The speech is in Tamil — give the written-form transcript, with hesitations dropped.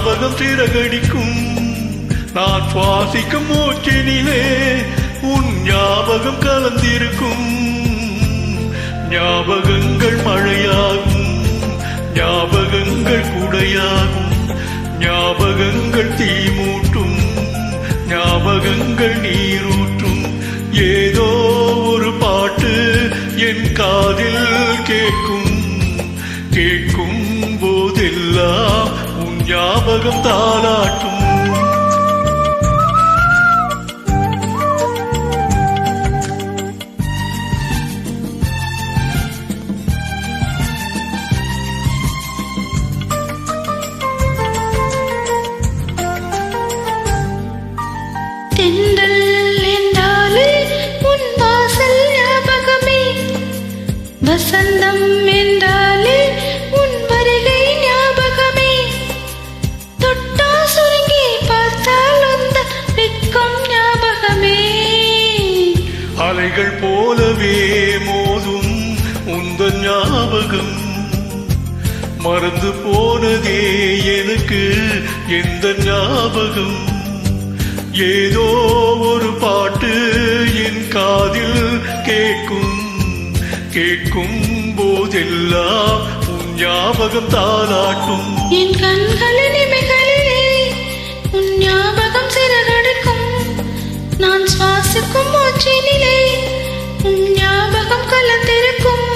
ஞாபகம் சிறகடிக்கும் நான் சுவாசிக்கும் மூச்சினிலே உன் ஞாபகம் கலந்திருக்கும் ஞாபகங்கள் மழையாகும் ஞாபகங்கள் குடையாகும் ஞாபகங்கள் தீமூட்டும் ஞாபகங்கள் நீரூற்றும் ஏதோ ஒரு பாட்டு என் காதில் கேட்கும் கேட்கும் போதெல்லாம் உன் ஞாபகம் தாலாட்டும் தென்றல் என்றாலே உன் வாசல் ஞாபகமே வசந்தம் என்றாலே உன் வருகை ஞாபகமே தொட்டா சுருங்கி பார்த்தால் அந்த வெட்கம் ஞாபகமே அலைகள் போலவே மோதும் உந்தன் ஞாபகம் மறந்து போனதே எனக்கு எந்த ஞாபகம் ஏதோ ஒரு பாட்டு என் காதில் கேட்கும் கேட்கும் போதெல்லாம் உன் ஞாபகம் தாலாட்டும் என் கண்களின் இமைகளிலே உன் ஞாபகம் சிறகடிக்கும் நான் சுவாசிக்கும் மூச்சினிலே உன் ஞாபகம் கலந்திருக்கும்